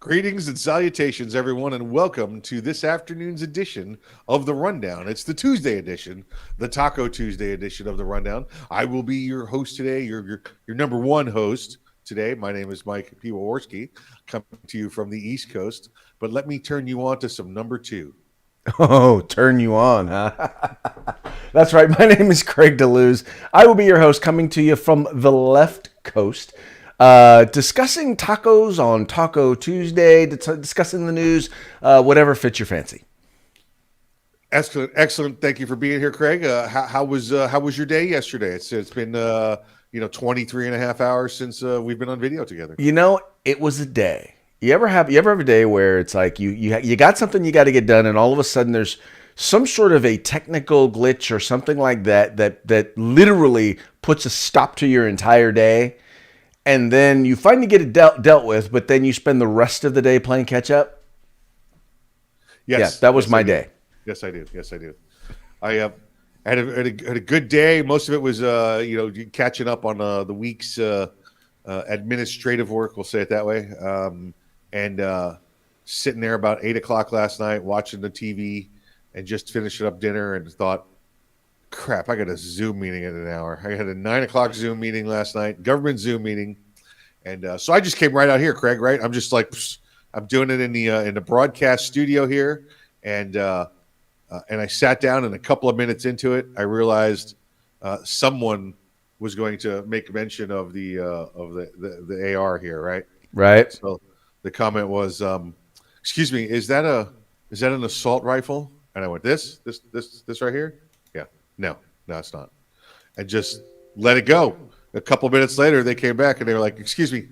Greetings and salutations, everyone, and welcome to this afternoon's edition of The Rundown. It's the Tuesday edition, the Taco Tuesday edition of The Rundown. I will be your host today, your number one host today. My name is Mike Piwowarski, coming to you from the East Coast. But let me turn you on to some number two. Oh, turn you on, huh? That's right. My name is Craig DeLuz. I will be your host coming to you from the left coast, discussing tacos on Taco Tuesday, discussing the news, whatever fits your fancy. Excellent, excellent. Thank you for being here, Craig. How was your day yesterday? It's been 23 and a half hours since we've been on video together. It was a day. You ever have a day where it's like you got something you got to get done, and all of a sudden there's some sort of a technical glitch or something like that literally puts a stop to your entire day, and then you finally get it dealt with, but then you spend the rest of the day playing catch up. Yes, yeah, that was my day. Yes, I do. Yes, I do. I had a good day. Most of it was catching up on the week's administrative work. We'll say it that way. And sitting there about 8 o'clock last night, watching the TV, and just finishing up dinner, and thought, crap, I got a Zoom meeting in an hour. I had a 9 o'clock Zoom meeting last night, government Zoom meeting. And so I just came right out here, Craig, right? I'm just like, I'm doing it in the broadcast studio here. And I sat down, and a couple of minutes into it, I realized someone was going to make mention of the AR here, right? Right. So the comment was, "Excuse me, is that an assault rifle?" And I went, "This right here? Yeah, no, it's not." And just let it go. A couple minutes later, they came back and they were like, "Excuse me,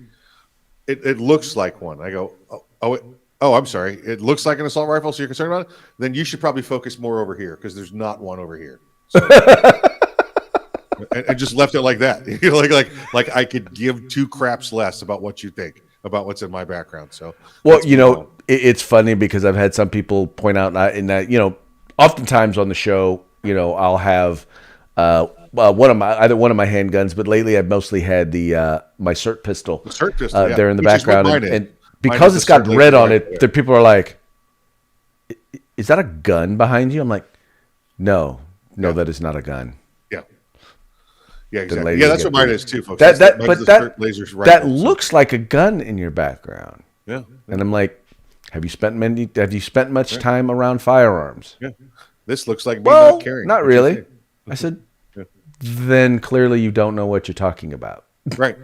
it looks like one." I go, "Oh, I'm sorry. It looks like an assault rifle, so you're concerned about it? Then you should probably focus more over here because there's not one over here." So, and just left it like that. like I could give two craps less about what you think about what's in my background. So, well, it's funny because I've had some people point out in that oftentimes on the show, I'll have one of my handguns, but lately I've mostly had my SIRT pistol, there in the background, and because it's got red on it, the people are like, "Is that a gun behind you?" I'm like, "No, that is not a gun." Yeah, exactly. Yeah, that's what mine is too, folks. That looks like a gun in your background. Yeah. And I'm like, have you spent much time around firearms? Yeah. This looks like me not caring. Not really. I said, then clearly you don't know what you're talking about. Right.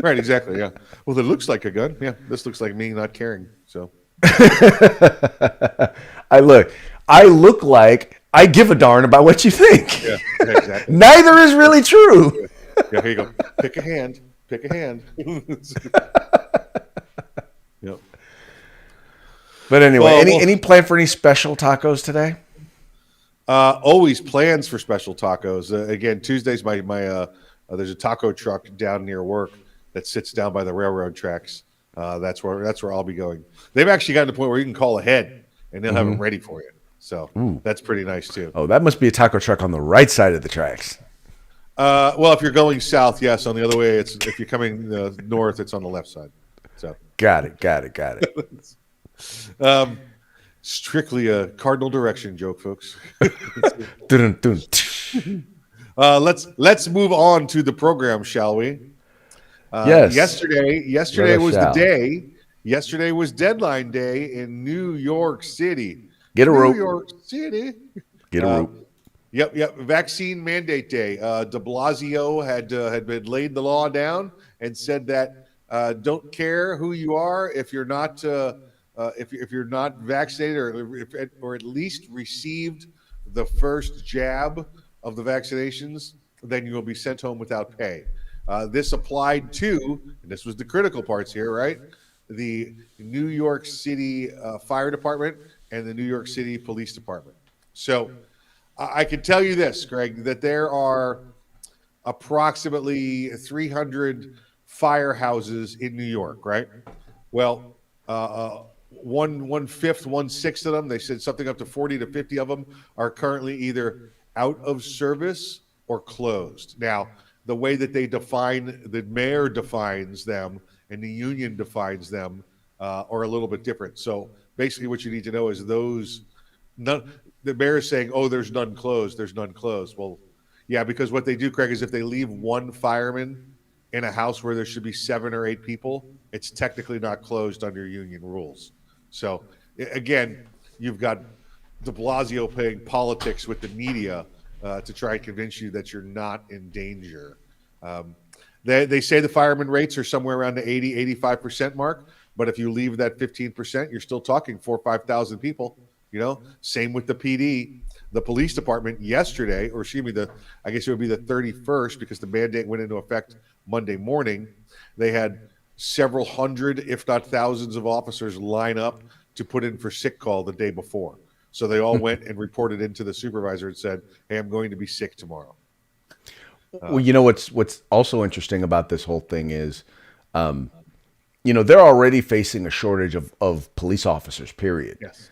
Right, exactly. Yeah. Well, it looks like a gun. Yeah. This looks like me not caring. So I look like I give a darn about what you think. Yeah, exactly. Neither is really true. Yeah, here you go. Pick a hand. Yep. But anyway, any plan for any special tacos today? Always plans for special tacos. Again, Tuesdays, my there's a taco truck down near work that sits down by the railroad tracks. That's where I'll be going. They've actually gotten to the point where you can call ahead and they'll have them ready for you. So that's pretty nice too. Oh, that must be a taco truck on the right side of the tracks. Well, if you're going south, yes. On the other way, if you're coming north, it's on the left side. So got it. Strictly a cardinal direction joke, folks. Let's move on to the program, shall we? Yes. Yesterday was the day. Yesterday was deadline day in New York City. Get a rope. New York City. Get a rope. Yep. Vaccine mandate day. De Blasio had been laid the law down and said that don't care who you are if you're not if you're not vaccinated or at least received the first jab of the vaccinations, then you will be sent home without pay. This applied to, and this was the critical parts here, right? The New York City Fire Department and the New York City Police Department. So I can tell you this, Greg, that there are approximately 300 firehouses in New York, right? Well, one-fifth, one-sixth of them, they said something up to 40 to 50 of them are currently either out of service or closed. Now, the way that they define, the mayor defines them and the union defines them, or a little bit different. So basically, what you need to know is those none. The mayor is saying, "Oh, there's none closed. There's none closed." Well, yeah, because what they do, Craig, is if they leave one fireman in a house where there should be 7 or 8 people, it's technically not closed under union rules. So again, you've got De Blasio playing politics with the media to try and convince you that you're not in danger. Um, they say the fireman rates are somewhere around the 80, 85% mark. But if you leave that 15%, you're still talking 4 or 5,000 people. Same with the PD, the police department yesterday, or excuse me, I guess it would be the 31st because the mandate went into effect Monday morning. They had several hundred, if not thousands, of officers line up to put in for sick call the day before. So they all went and reported into the supervisor and said, "Hey, I'm going to be sick tomorrow." Well, what's also interesting about this whole thing is, they're already facing a shortage of police officers. Period. Yes.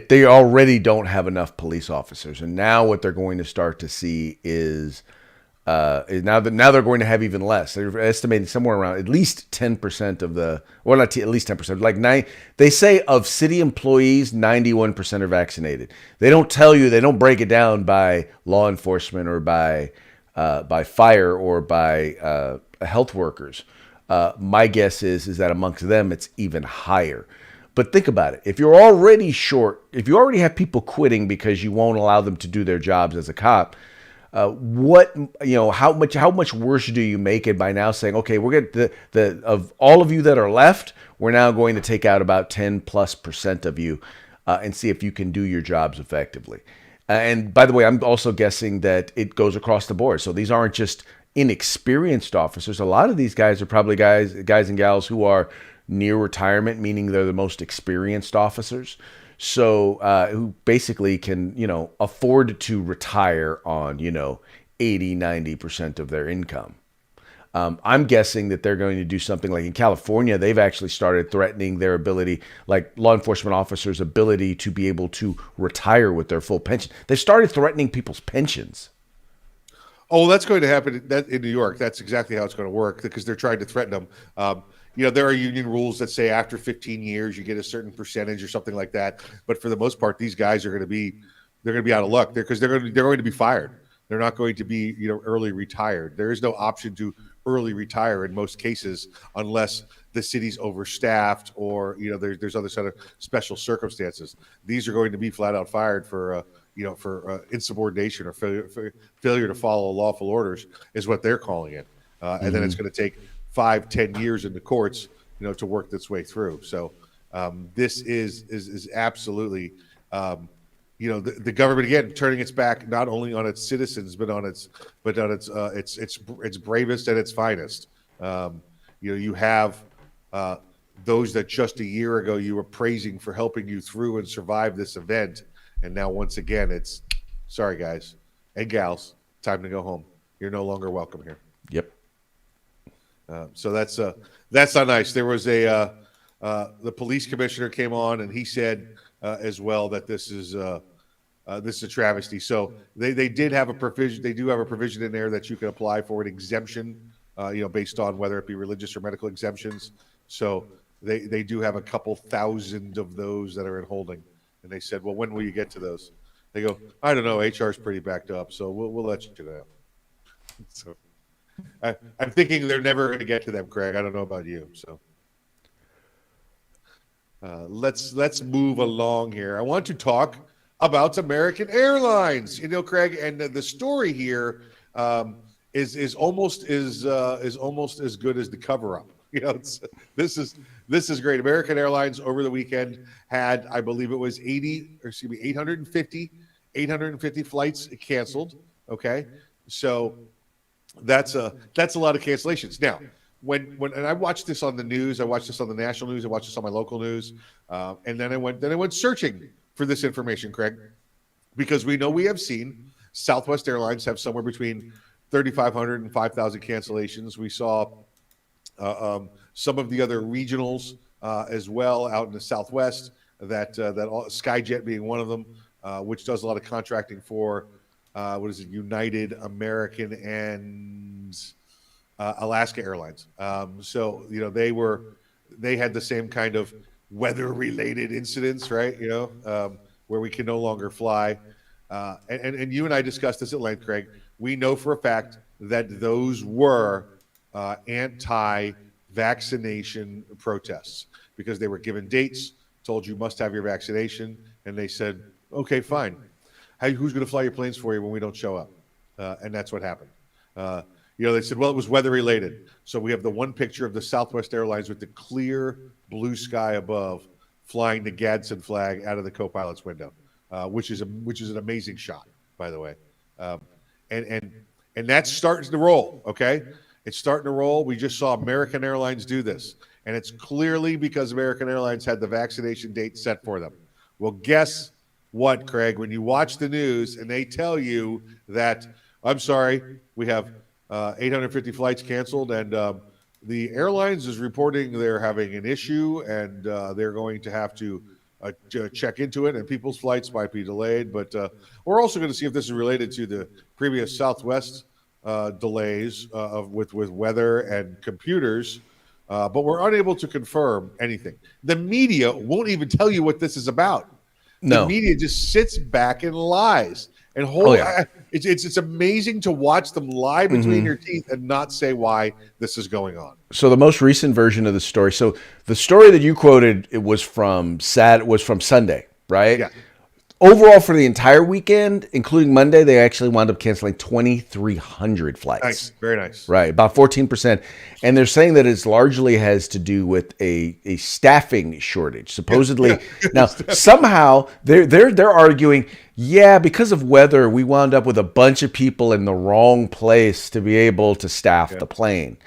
They already don't have enough police officers, and now what they're going to start to see is now they're going to have even less. They're estimating somewhere around at least 10% of the, well, not at least 10%, like nine. They say of city employees, 91% are vaccinated. They don't tell you, they don't break it down by law enforcement or by fire or by health workers. My guess is that amongst them it's even higher. But think about it. If you're already short, if you already have people quitting because you won't allow them to do their jobs as a cop, how much worse do you make it by now saying, okay, we're going to, of all of you that are left, we're now going to take out about 10+% of you and see if you can do your jobs effectively. And by the way, I'm also guessing that it goes across the board. So these aren't just inexperienced officers. A lot of these guys are probably guys and gals who are near retirement, meaning they're the most experienced officers. So who basically can, afford to retire on, 80-90% of their income. I'm guessing that they're going to do something like in California, they've actually started threatening their ability, like law enforcement officers' ability to be able to retire with their full pension. They started threatening people's pensions. Oh, that's going to happen in New York. That's exactly how it's going to work because they're trying to threaten them. There are union rules that say after 15 years you get a certain percentage or something like that. But for the most part, these guys are going to be out of luck because they're going to be fired. They're not going to be early retired. There is no option to early retire in most cases unless the city's overstaffed or there's other sort of special circumstances. These are going to be flat out fired for insubordination or failure to follow lawful orders is what they're calling it. And then it's going to take 5-10 years in the courts, to work its way through. So this is absolutely, the government again turning its back not only on its citizens but on its bravest and its finest. You have those that just a year ago you were praising for helping you through and survive this event, and now once again it's sorry guys and gals, time to go home. You're no longer welcome here. Yep. So that's not nice. There was the police commissioner came on and he said as well that this is a travesty. So they did have a provision. They do have a provision in there that you can apply for an exemption, based on whether it be religious or medical exemptions. So they do have a couple thousand of those that are in holding. And they said, well, when will you get to those? They go, I don't know. HR is pretty backed up, so we'll let you know. So. I'm thinking they're never going to get to them, Craig. I don't know about you. So let's move along here. I want to talk about American Airlines. Craig, and the story here is almost as good as the cover up. This is great. American Airlines over the weekend had, I believe it was 850 flights canceled. Okay, so. That's a lot of cancellations. Now, when and I watched this on the news, I watched this on the national news, I watched this on my local news, and then I went searching for this information, Craig, because we have seen Southwest Airlines have somewhere between 3,500 and 5,000 cancellations. We saw some of the other regionals as well out in the Southwest. That Skyjet being one of them, which does a lot of contracting for. United, American, and Alaska Airlines. So they were they had the same kind of weather-related incidents, right? Where we can no longer fly. And you and I discussed this at length, Craig. We know for a fact that those were anti-vaccination protests because they were given dates, told you must have your vaccination, and they said, okay, fine. Who's going to fly your planes for you when we don't show up? And that's what happened. They said, well, it was weather related. So we have the one picture of the Southwest Airlines with the clear blue sky above, flying the Gadsden flag out of the co-pilot's window, which is an amazing shot, by the way. And that's starting to roll. Okay, it's starting to roll. We just saw American Airlines do this, and it's clearly because American Airlines had the vaccination date set for them. Well, guess what, Craig? When you watch the news and they tell you that, I'm sorry, we have 850 flights canceled, and the airlines is reporting they're having an issue, and they're going to have to check into it, and people's flights might be delayed. But we're also going to see if this is related to the previous Southwest delays with weather and computers. But we're unable to confirm anything. The media won't even tell you what this is about. No. The media just sits back and lies. And it's amazing to watch them lie between your teeth and not say why this is going on. So the most recent version of the story. So the story that you quoted, it was from Sunday, right? Yeah. Overall, for the entire weekend, including Monday, they actually wound up canceling 2,300 flights. Nice, very nice. Right, about 14%. And they're saying that it largely has to do with a staffing shortage. Supposedly, now somehow they're arguing, because of weather, we wound up with a bunch of people in the wrong place to be able to staff the plane.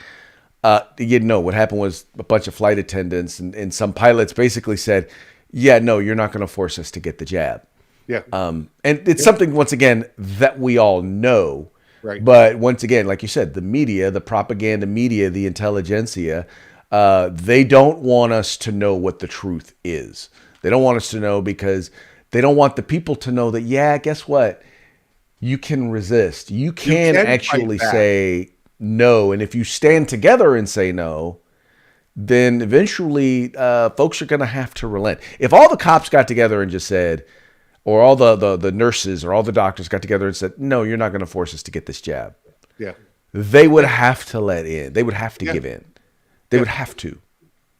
What happened was a bunch of flight attendants and some pilots basically said, no, you're not going to force us to get the jab. Yeah. And it's something, once again, that we all know. Right. But once again, like you said, the media, the propaganda media, the intelligentsia, they don't want us to know what the truth is. They don't want us to know because they don't want the people to know that, guess what? You can resist. You can actually say no. And if you stand together and say no, then eventually folks are going to have to relent. If all the cops got together and just said, or all the nurses or all the doctors got together and said, no, you're not going to force us to get this jab. Yeah. They would have to let in. They would have to give in. They would have to,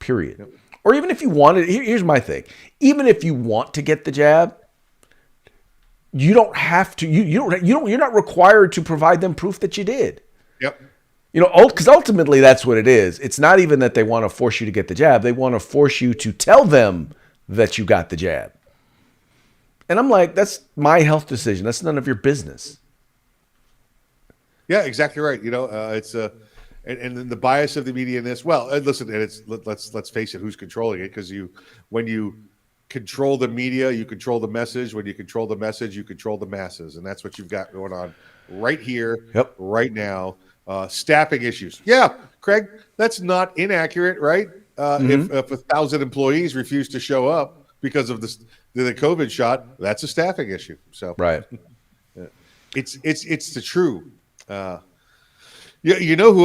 period. Yep. Or even if you wanted, here's my thing. Even if you want to get the jab, you don't have to, you're not required to provide them proof that you did. Yep. Because ultimately that's what it is. It's not even that they want to force you to get the jab. They want to force you to tell them that you got the jab. And I'm like, that's my health decision. That's none of your business. Yeah, exactly right. It's and then the bias of the media in this. Well, listen, and let's face it, who's controlling it? Because when you control the media, you control the message. When you control the message, you control the masses, and that's what you've got going on right here, right now. Staffing issues. Yeah, Craig, that's not inaccurate, right? If 1,000 employees refuse to show up because of the COVID shot, that's a staffing issue. So right, it's the true. Who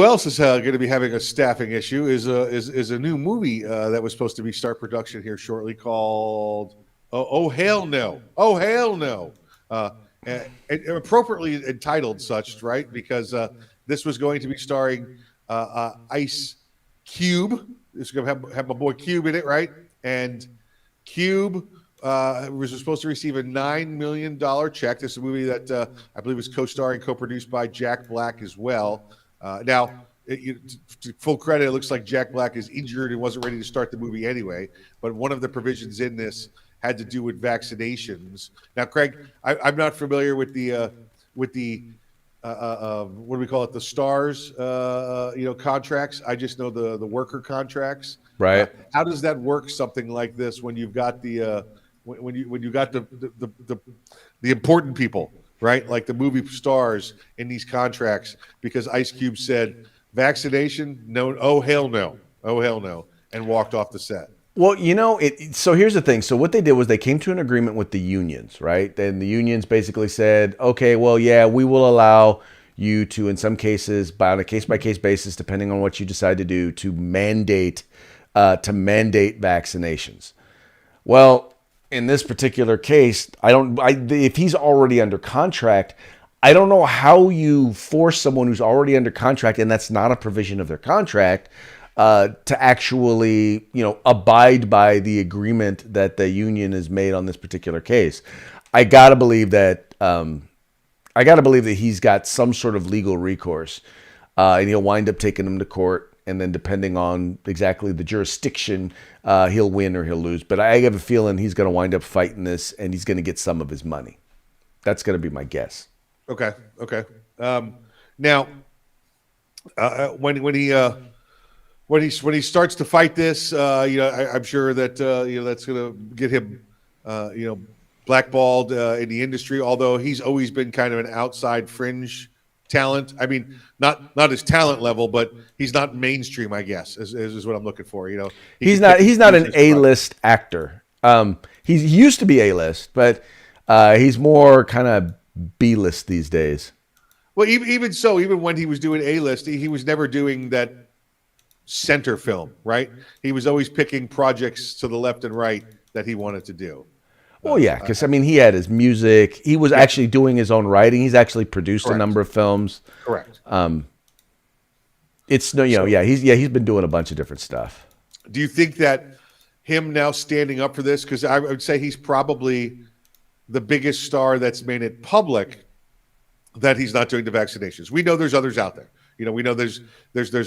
else is going to be having a staffing issue is a new movie that was supposed to start production here shortly called Oh Hell No. Oh Hell No. And appropriately entitled such, right? Because this was going to be starring Ice Cube. It's going to have my boy Cube in it, right? And Cube was supposed to receive a $9 million check. This is a movie that I believe was co-starring, co-produced by Jack Black as well. Now, to full credit, it looks like Jack Black is injured and wasn't ready to start the movie anyway. But one of the provisions in this had to do with vaccinations. Now, Craig, I'm not familiar with the what do we call it? The stars, contracts. I just know the worker contracts. Right. How does that work? Something like this when you've got the when you got the important people, right? Like the movie stars in these contracts, because Ice Cube said vaccination, no, oh hell no, and walked off the set. Well, so here's the thing. So what they did was they came to an agreement with the unions, right? And the unions basically said, okay, well, we will allow you to, in some cases, on a case-by-case basis, depending on what you decide to do, to mandate to mandate vaccinations. Well, in this particular case, if he's already under contract, I don't know how you force someone who's already under contract, and that's not a provision of their contract, to actually, abide by the agreement that the union has made on this particular case. I gotta believe that he's got some sort of legal recourse, and he'll wind up taking them to court. And then depending on exactly the jurisdiction, he'll win or he'll lose. But I have a feeling he's going to wind up fighting this, and he's going to get some of his money. That's going to be my guess. Okay. Now, when he starts to fight this, I'm sure that that's going to get him, blackballed in the industry. Although he's always been kind of an outside fringe talent. I mean, not his talent level, but he's not mainstream, I guess, is what I'm looking for. He's not an A-list actor. He used to be A-list, but he's more kind of B-list these days. Well, even so, even when he was doing A-list, he was never doing that center film, right? He was always picking projects to the left and right that he wanted to do. Well, yeah, because he had his music. He was actually doing his own writing. He's actually produced a number of films. Correct. He's been doing a bunch of different stuff. Do you think that him now standing up for this, because I would say he's probably the biggest star that's made it public that he's not doing the vaccinations? We know there's others out there. We know there's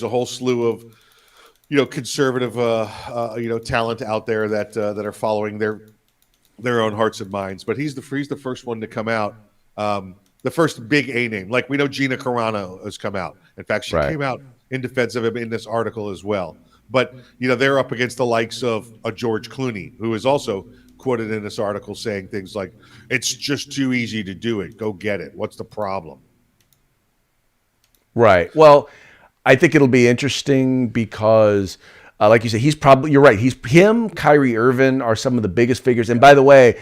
a whole slew of conservative talent out there that are following their own hearts and minds, but he's the first one to come out, the first big A name. Like we know Gina Carano has come out. In fact, she came out in defense of him in this article as well. But they're up against the likes of a George Clooney, who is also quoted in this article saying things like, "It's just too easy to do it. Go get it. What's the problem?" Right. Well, I think it'll be interesting because, like you said, you're right. Him, Kyrie Irving are some of the biggest figures. And by the way,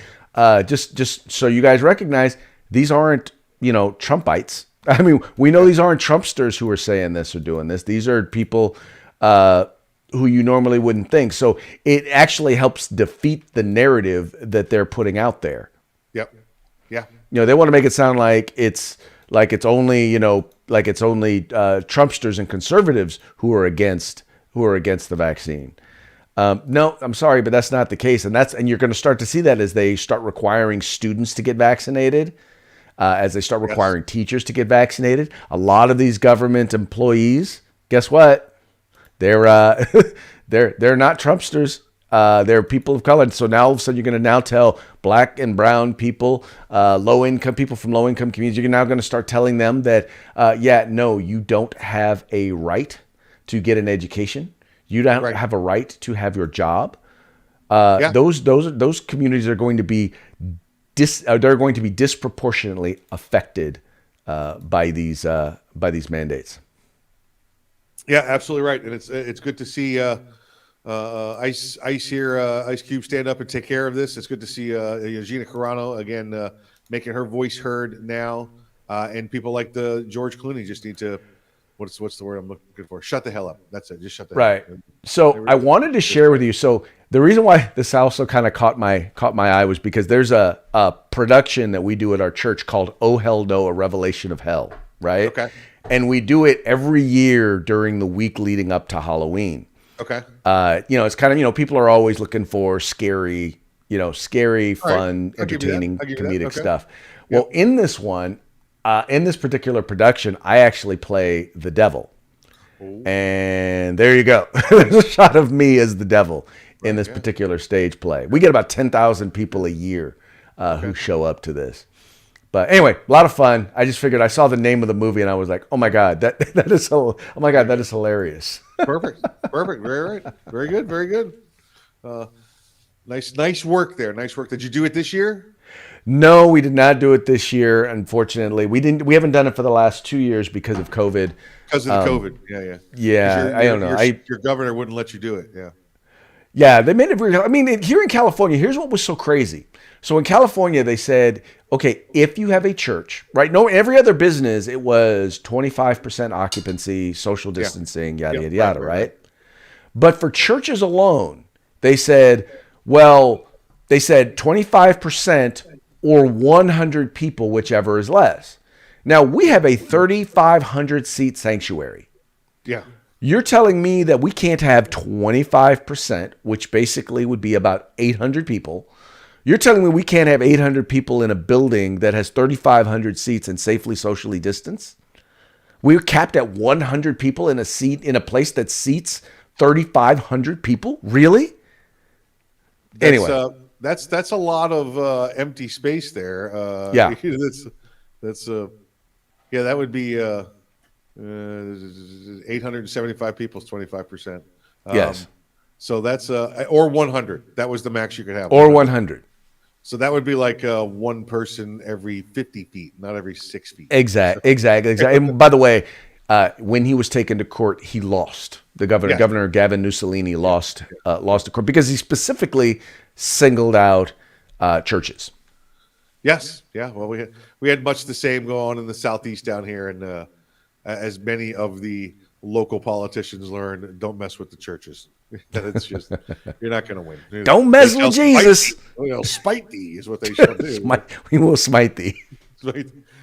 just so you guys recognize, these aren't, Trumpites. I mean, we know these aren't Trumpsters who are saying this or doing this. These are people who you normally wouldn't think. So it actually helps defeat the narrative that they're putting out there. Yep. Yeah. They want to make it sound like it's only Trumpsters and conservatives who are against the vaccine. No, I'm sorry, but that's not the case. And you're going to start to see that as they start requiring students to get vaccinated, as they start requiring teachers to get vaccinated. A lot of these government employees, guess what? They're not Trumpsters. They're people of color. So now all of a sudden you're going to now tell black and brown people, low-income people from low-income communities, you're now going to start telling them that, no, you don't have a right to get an education. You don't have a right to have your job. Those communities are going to be disproportionately affected by these mandates. Yeah, absolutely right, and it's good to see Ice Cube stand up and take care of this. It's good to see Gina Carano again making her voice heard now, and people like the George Clooney just need to. What's the word I'm looking for? Shut the hell up. That's it. Just shut the hell up. Right. So I wanted to share with you. So the reason why this also kind of caught my eye was because there's a production that we do at our church called Oh Hell No, A Revelation of Hell. Right. Okay. And we do it every year during the week leading up to Halloween. Okay. It's kind of, people are always looking for scary, fun, entertaining, comedic stuff. Well, in this one, in this particular production, I actually play the devil. Ooh. And there you go. There's a shot of me as the devil in this particular stage play. We get about 10,000 people a year who show up to this. But anyway, a lot of fun. I just figured I saw the name of the movie and I was like, oh my God, that is hilarious. Perfect. Very right. Very good. Nice work there. Nice work. Did you do it this year? No, we did not do it this year. Unfortunately, we haven't done it for the last 2 years because of COVID. Because of the COVID. Yeah. Yeah. I don't know. Your governor wouldn't let you do it. Yeah. Yeah. They made it weird. I mean, here in California, here's what was so crazy. So in California, they said, okay, if you have a church, right? No, every other business, it was 25% occupancy, social distancing, yada, yada, right? But for churches alone, they said, well, they said 25% or 100 people, whichever is less. Now, we have a 3,500 seat sanctuary. Yeah. You're telling me that we can't have 25%, which basically would be about 800 people. You're telling me we can't have 800 people in a building that has 3,500 seats and safely socially distanced? We're capped at 100 people in a place that seats 3,500 people? Really? Anyway. That's a lot of empty space there. Yeah. That's yeah, that would be 875 people is 25%. Yes. So that's or 100. That was the max you could have. Or 100. So that would be like one person every 50 feet, not every 6 feet. Exactly. And by the way, when he was taken to court, he lost. The Governor Gavin Mussolini lost the court because he specifically singled out churches. Yes. Yeah. Well, we had much the same go on in the Southeast down here, and as many of the local politicians learned, don't mess with the churches. It's just you're not going to win. Don't mess with Jesus. Spite thee is what they shall do. We will smite thee.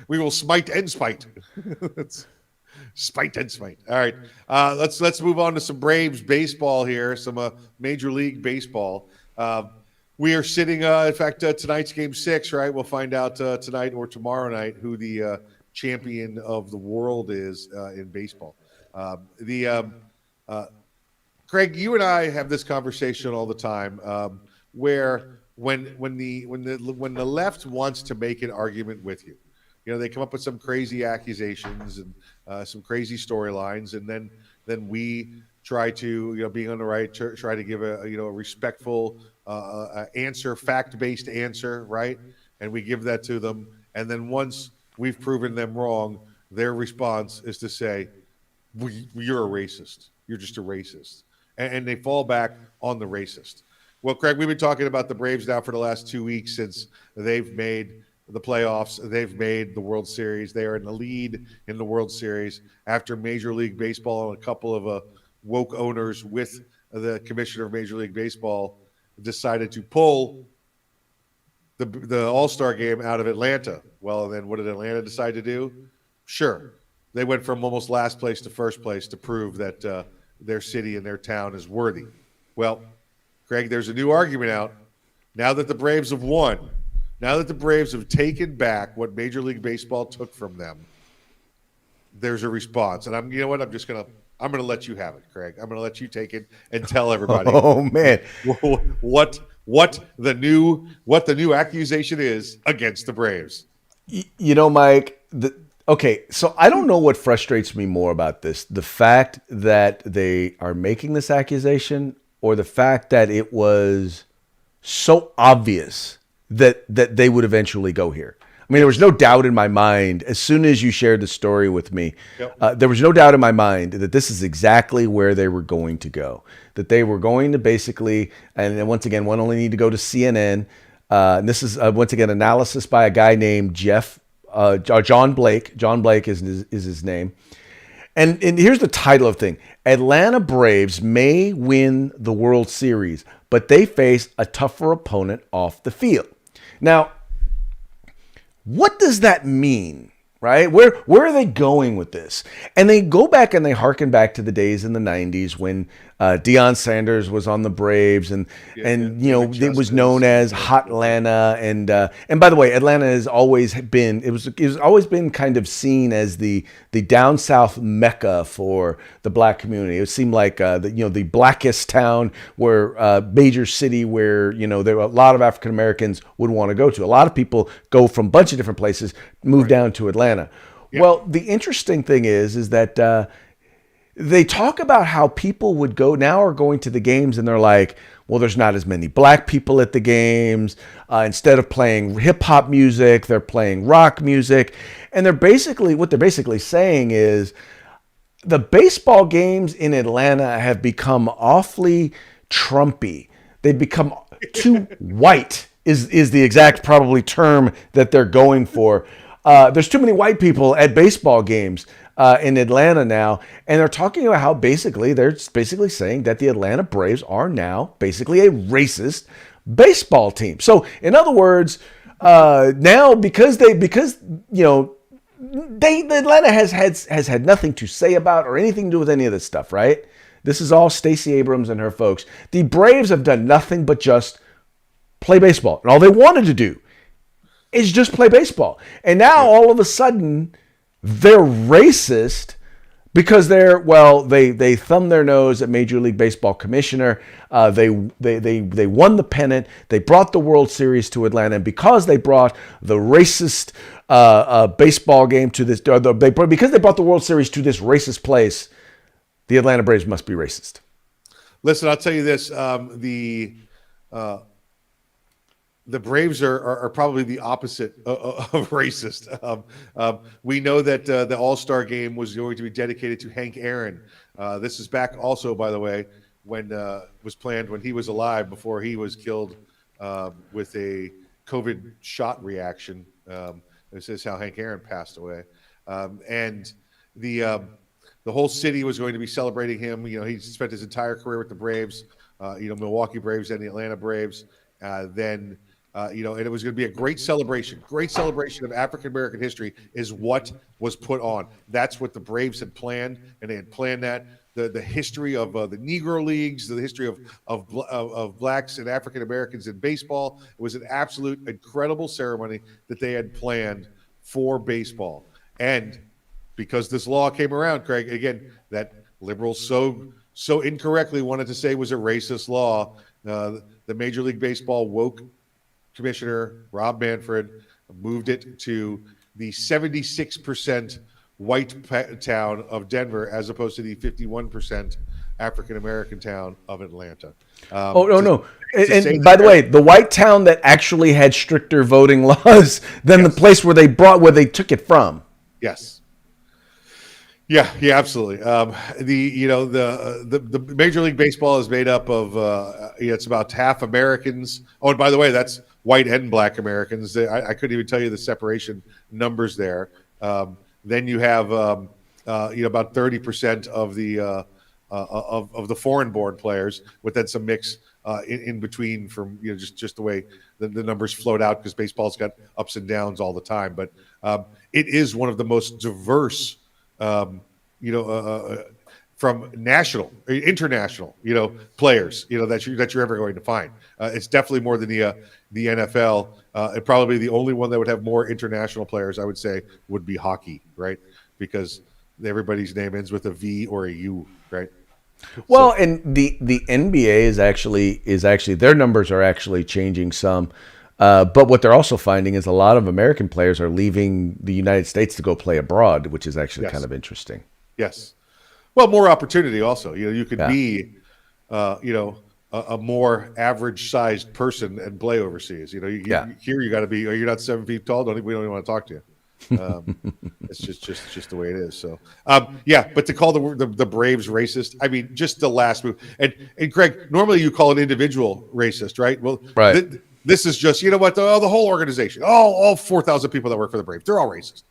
We will smite and spite. Spite and smite. All right, let's move on to some Braves baseball here. Some Major League Baseball. We are sitting. In fact, tonight's Game 6. Right, we'll find out tonight or tomorrow night who the champion of the world is in baseball. Craig, you and I have this conversation all the time, where when the left wants to make an argument with you, they come up with some crazy accusations and some crazy storylines, and then we try to, being on the right, try to give a respectful answer, fact-based answer, right? And we give that to them, and then once we've proven them wrong, their response is to say, "You're a racist. You're just a racist." And they fall back on the racist. Well, Craig, we've been talking about the Braves now for the last 2 weeks since they've made the playoffs. They've made the World Series. They are in the lead in the World Series after Major League Baseball and a couple of woke owners with the commissioner of Major League Baseball decided to pull the All-Star game out of Atlanta. Well, then what did Atlanta decide to do? Sure. They went from almost last place to first place to prove that their city and their town is worthy. Well, Craig, there's a new argument out. Now that the Braves have won, now that the Braves have taken back what Major League Baseball took from them, there's a response. And you know what? I'm going to let you have it, Craig. I'm going to let you take it and tell everybody. Oh man, what the new accusation is against the Braves. Mike. Okay, so I don't know what frustrates me more about this, the fact that they are making this accusation or the fact that it was so obvious that they would eventually go here. I mean, there was no doubt in my mind, as soon as you shared the story with me, there was no doubt in my mind that this is exactly where they were going to go, that they were going to basically, and then once again, one only need to go to CNN. And this is, once again, analysis by a guy named John Blake. John Blake is his name. And here's the title of the thing. Atlanta Braves may win the World Series, but they face a tougher opponent off the field. Now, what does that mean, right? Where are they going with this? And they go back and they harken back to the days in the 90s when Deion Sanders was on the Braves and it was known as Hot Atlanta. And by the way, Atlanta has always been, it was always been kind of seen as the down south mecca for the black community. It seemed like the blackest town major city where there were a lot of African Americans would want to go to. A lot of people go from a bunch of different places, move down to Atlanta. Yeah. Well, the interesting thing is that they talk about how people are going to the games and they're like, well, there's not as many black people at the games. Instead of playing hip hop music, they're playing rock music. And what they're basically saying is the baseball games in Atlanta have become awfully Trumpy. They've become too white is the exact probably term that they're going for. there's too many white people at baseball games in Atlanta now, and they're talking about how they're basically saying that the Atlanta Braves are now basically a racist baseball team. So, in other words, now because Atlanta has had nothing to say about or anything to do with any of this stuff, right? This is all Stacey Abrams and her folks. The Braves have done nothing but just play baseball, and all they wanted to do is just play baseball. And now all of a sudden they're racist because they thumb their nose at Major League Baseball commissioner. They won the pennant. They brought the World Series to Atlanta, and because they brought the racist baseball game to this, because they brought the World Series to this racist place, the Atlanta Braves must be racist. Listen, I'll tell you this: the Braves are probably the opposite of racist. We know that the All-Star game was going to be dedicated to Hank Aaron. This is back also, by the way, when was planned when he was alive before he was killed with a COVID shot reaction. This is how Hank Aaron passed away. And the whole city was going to be celebrating him. You know, he spent his entire career with the Braves, Milwaukee Braves and the Atlanta Braves. And it was going to be a great celebration of African-American history is what was put on. That's what the Braves had planned, and they had planned that. The history of the Negro Leagues, the history of blacks and African-Americans in baseball. It was an absolute incredible ceremony that they had planned for baseball. And because this law came around, Craig, again, that liberals so incorrectly wanted to say was a racist law, the Major League Baseball woke Commissioner Rob Manfred moved it to the 76% white town of Denver as opposed to the 51% African-American town of Atlanta. No. And by the way, the white town that actually had stricter voting laws than the place where they took it from. Yes. Yeah, absolutely. The Major League Baseball is made up of it's about half Americans. Oh, and by the way, that's white and black Americans. I couldn't even tell you the separation numbers there. Then you have about 30% of the foreign-born players, with then some mix in between from just the way the numbers float out, because baseball's got ups and downs all the time. But it is one of the most diverse. From international, players, that you're ever going to find. It's definitely more than the NFL. And probably the only one that would have more international players, I would say, would be hockey, right? Because everybody's name ends with a V or a U, right? Well, and the NBA is actually their numbers are actually changing some. But what they're also finding is a lot of American players are leaving the United States to go play abroad, which is actually kind of interesting. Yes. Well, more opportunity also. You could be, a more average-sized person and play overseas. Here you got to be. You're not 7 feet tall. We don't even want to talk to you. It's just the way it is. So, But to call the Braves racist, I mean, just the last move. And Greg, normally you call an individual racist, right? Well, right. This is just, the whole organization, all 4,000 people that work for the Braves, they're all racist.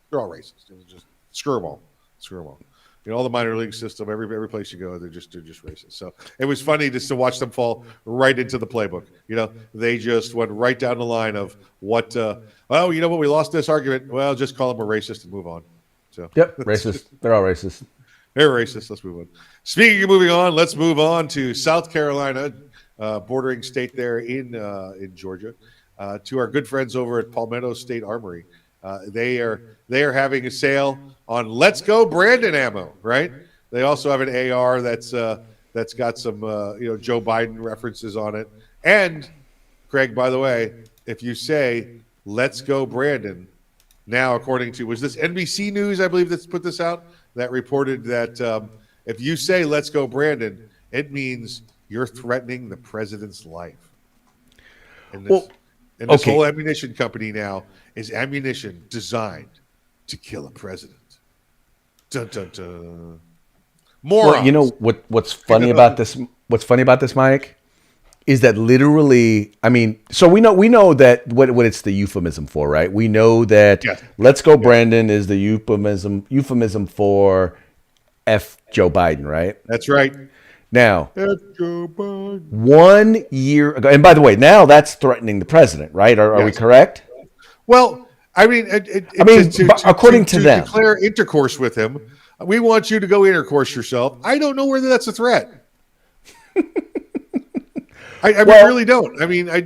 Just screw them all. All the minor league system, every place you go, they're just racist. So it was funny just to watch them fall right into the playbook. They just went right down the line of what. We lost this argument. Well, just call them a racist and move on. So yep, racist. They're all racist. They're racist. Let's move on. Speaking of moving on, let's move on to South Carolina, bordering state there in Georgia, to our good friends over at Palmetto State Armory. They are having a sale on Let's Go Brandon ammo, right? They also have an AR that's got some Joe Biden references on it. And Craig, by the way, if you say Let's Go Brandon, now according to, was this NBC News, I believe, that's put this out, that reported that if you say Let's Go Brandon, it means you're threatening the president's life. And this whole ammunition company now is ammunition designed to kill a president. Dun, dun, dun. Morons. Well, what's funny about this? What's funny about this, Mike, is that literally, I mean, so we know that what it's the euphemism for, right? We know that Yes. "Let's Go Brandon" is the euphemism for F Joe Biden, right? That's right. Now, Let's go, Biden. 1 year ago, and by the way, now that's threatening the president, right? Are we Yes. correct? Well, I mean, I mean, according to them, declare intercourse with him, we want you to go intercourse yourself. I don't know whether that's a threat. I Well- really don't. I mean, I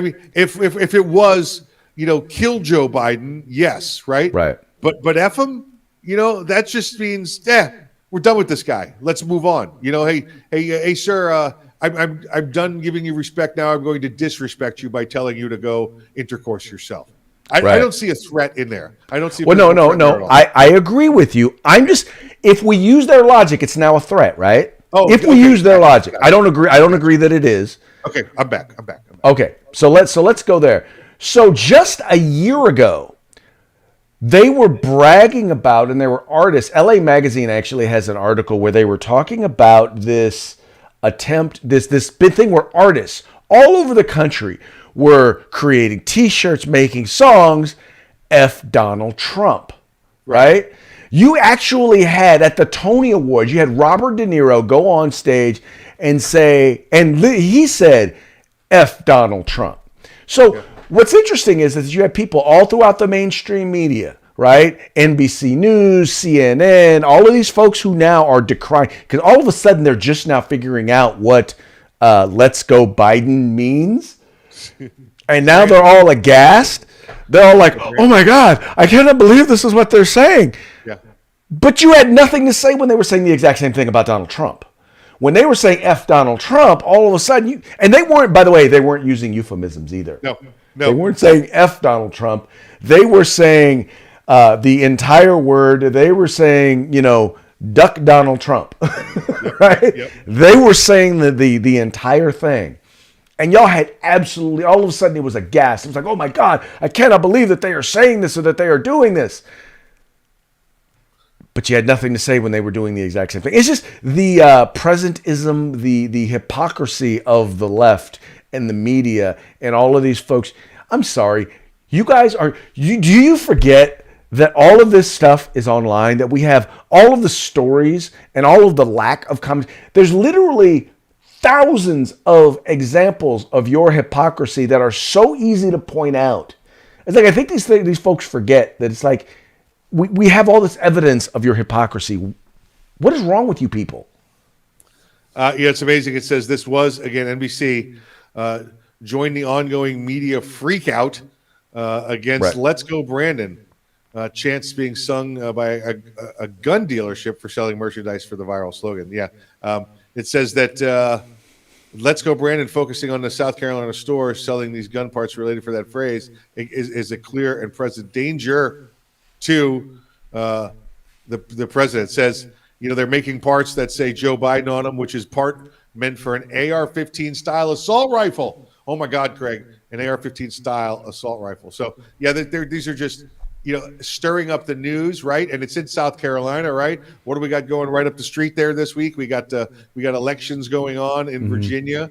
mean, if it was, kill Joe Biden, yes, right, Right. But F him, that just means, we're done with this guy. Let's move on. Hey, sir, I'm done giving you respect now. I'm going to disrespect you by telling you to go intercourse yourself. I Right. don't see a threat in there. I don't see. A well, no, physical no, threat there at no. all. I agree with you. I'm just, if we use their logic, it's now a threat, right? Oh, if we okay. use their Gotcha. logic, I don't agree. I don't agree that it is. Okay, I'm back. Okay, so let's go there. So just a year ago, they were bragging about, and there were artists. LA Magazine actually has an article where they were talking about this attempt, this big thing where artists all over the country were creating T-shirts, making songs, F Donald Trump, right? You actually had at the Tony Awards, you had Robert De Niro go on stage and say, and he said, F Donald Trump. So what's interesting is that you have people all throughout the mainstream media, right? NBC News, CNN, all of these folks who now are decrying, because all of a sudden they're just now figuring out what "Let's Go Biden" means, and now they're all aghast. They're all like, "Oh my God, I cannot believe this is what they're saying." Yeah. But you had nothing to say when they were saying the exact same thing about Donald Trump. When they were saying F Donald Trump, all of a sudden and they weren't, by the way, they weren't using euphemisms either. No. They weren't saying F Donald Trump. They were saying the entire word. They were saying, duck Donald Trump, right? Yep. They were saying the entire thing. And y'all had absolutely, all of a sudden it was a gas. It was like, oh my God, I cannot believe that they are saying this or that they are doing this. But you had nothing to say when they were doing the exact same thing. It's just the presentism, the hypocrisy of the left and the media and all of these folks. I'm sorry, you guys do you forget that all of this stuff is online, that we have all of the stories and all of the lack of comments? There's literally thousands of examples of your hypocrisy that are so easy to point out. It's like, I think these folks forget that it's like, we have all this evidence of your hypocrisy. What is wrong with you people? It's amazing. It says this was, again, NBC, joined the ongoing media freakout against Right. Let's Go Brandon. Chants being sung by a gun dealership for selling merchandise for the viral slogan. Yeah. It says that Let's Go Brandon, focusing on the South Carolina store selling these gun parts related for that phrase, is a clear and present danger to the president. It says, they're making parts that say Joe Biden on them, which is part meant for an AR-15 style assault rifle. Oh my God, Craig, an AR-15 style assault rifle. So yeah, these are just, stirring up the news, right? And it's in South Carolina, right? What do we got going right up the street there this week? We got elections going on in Virginia,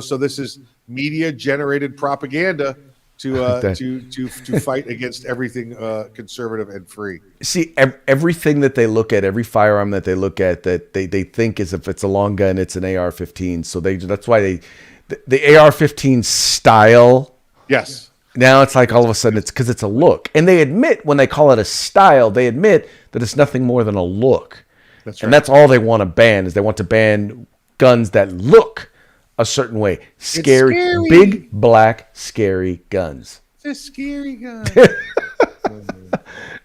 so this is media generated propaganda to fight against everything conservative and free. See, everything that they look at, every firearm that they look at, that they think is, if it's a long gun, it's an AR-15. So that's why the AR-15 style. Yes. Now it's like all of a sudden it's because it's a look. And they admit, when they call it a style, they admit that it's nothing more than a look. That's right. And that's all they want to ban, is they want to ban guns that look a certain way. Scary. Big, black, scary guns. It's a scary gun.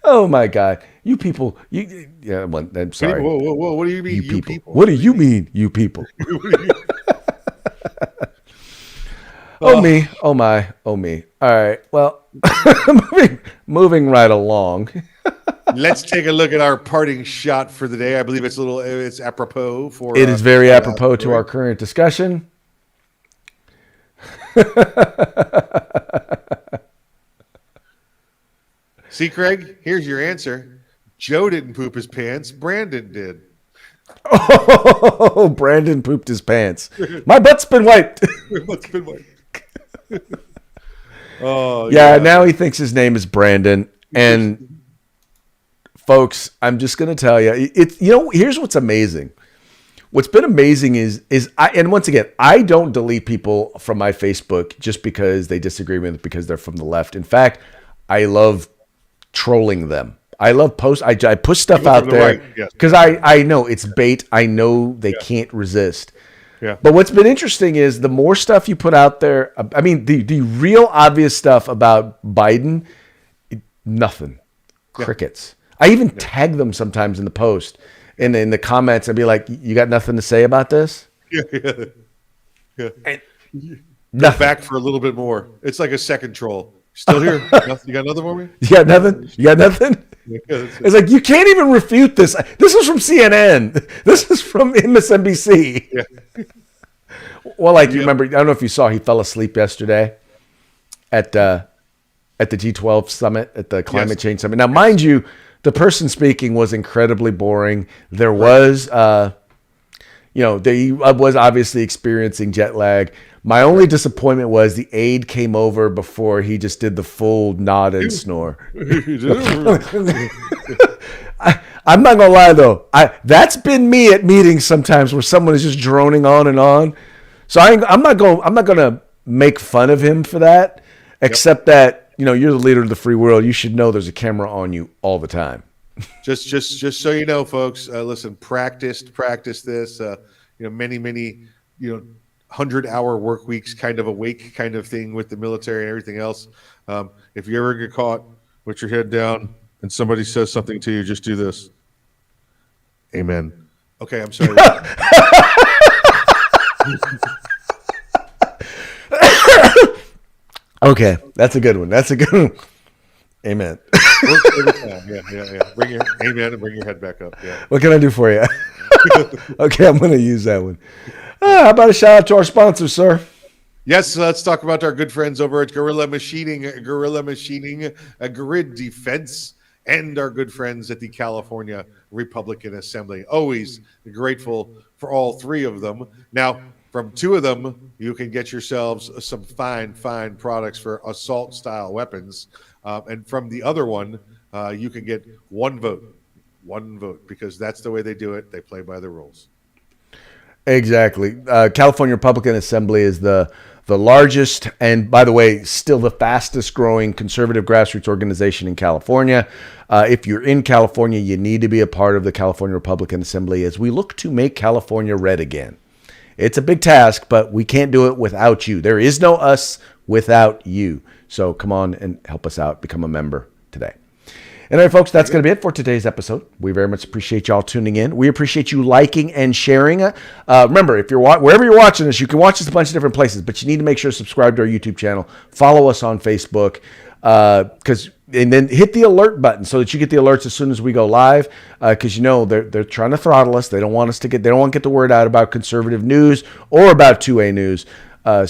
Oh my God. You people, I'm sorry. Whoa. What do you mean, you people? What do you mean, you people? Oh me, oh my, oh me. All right, well, moving right along. Let's take a look at our parting shot for the day. I believe it's apropos for. It is very apropos to our current discussion. See, Craig, here's your answer. Joe didn't poop his pants. Brandon did. Oh, Brandon pooped his pants. My butt's been wiped. What's been like? Oh Yeah, yeah. now he thinks his name is Brandon. And folks, I'm just gonna tell you, here's what's amazing. What's been amazing is and once again, I don't delete people from my Facebook just because they disagree with it because they're from the left. In fact, I love trolling them. I love post. I push stuff People out from the there right, yes. because I know it's bait. I know they can't resist. Yeah. But what's been interesting is the more stuff you put out there. I mean, the real obvious stuff about Biden, nothing, crickets. I even tag them sometimes in the post and in the comments. I'd be like, "You got nothing to say about this?" Yeah. Yeah. And Go nothing. back for a little bit more. It's like a second troll. Still here? You got another for me? You got nothing. You got nothing. Yeah, that's it. It's like you can't even refute this. This is from CNN. This is from MSNBC. Yeah. Well, like you remember, I don't know if you saw, he fell asleep yesterday at the G12 summit, at the climate change summit. Now, mind you, the person speaking was incredibly boring. There was, they was obviously experiencing jet lag. My only disappointment was the aide came over before he just did the full nod and snore. I'm not gonna lie though, that's been me at meetings sometimes where someone is just droning on and on. So I'm not gonna make fun of him for that, except that you're the leader of the free world. You should know there's a camera on you all the time. Just so you know, folks, listen, practice this, many 100-hour work weeks kind of awake kind of thing with the military and everything else. If you ever get caught with your head down and somebody says something to you, just do this. Amen. Okay, I'm sorry. Okay, that's a good one. That's a good one. Amen. Works every time. Yeah. Bring your amen and bring your head back up. Yeah. What can I do for you? Okay, I'm going to use that one. How about a shout out to our sponsor, sir? Yes, let's talk about our good friends over at Gorilla Machining, Grid Defense, and our good friends at the California Republican Assembly. Always grateful for all three of them. Now, from two of them, you can get yourselves some fine products for assault-style weapons. And from the other one, you can get one vote, because that's the way they do it. They play by the rules. Exactly. California Republican Assembly is the largest and, by the way, still the fastest growing conservative grassroots organization in California. If you're in California, you need to be a part of the California Republican Assembly as we look to make California red again. It's a big task, but we can't do it without you. There is no us without you. So come on and help us out. Become a member today. Anyway, folks, that's going to be it for today's episode. We very much appreciate y'all tuning in. We appreciate you liking and sharing. Remember, if you're wherever you're watching us, you can watch us a bunch of different places, but you need to make sure to subscribe to our YouTube channel. Follow us on Facebook, and then hit the alert button so that you get the alerts as soon as we go live. Because they're trying to throttle us. They don't want to get the word out about conservative news or about 2A news.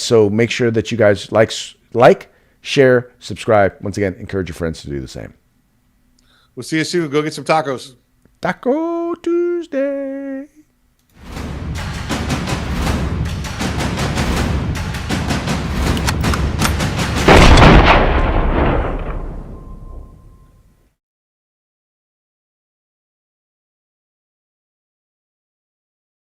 So make sure that you guys like, share, subscribe. Once again, encourage your friends to do the same. We'll see you soon. Go get some tacos. Tacos.